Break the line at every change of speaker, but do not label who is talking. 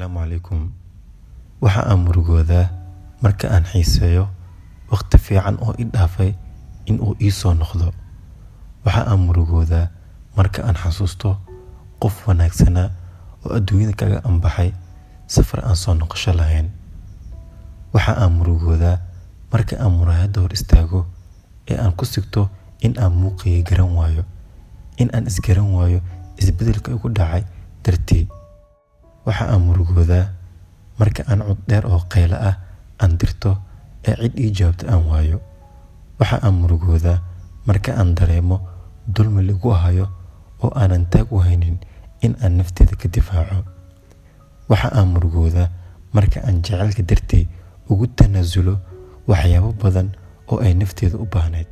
Assalaamu calaykum. Waxa aan murugoodaa marka aan xiiseeyo waqti fiican oo i dhaafay in uu ii soo noqdo. Waxa aan murugoodaa marka aan xasuusto qof wanaagsana oo adduunyada kaga ambaxay safar aan soo noqosho lahayn. Waxa aan murugoodaa marka aan muraayadda hor istaago ee aan ku sigto in aan muuqayga garan waayo, in aan isgaran waayo isbeddelka igu dhacay dartii. Waxa aan murugoodaa marka aan cod dheer oo qaylo ah aan dirto ee cid ii jawaabta aan waayo. Waxa aan murugoodaa marka aan dareemo dulmi lagu hayo oo aanan taag u haynin in aan nafteeda ka difaaco. Waxa aan murugoodaa marka aan jacaylka dartii ugu tanaasulo waxyaabo badan oo ay nafteeda u baahnayd.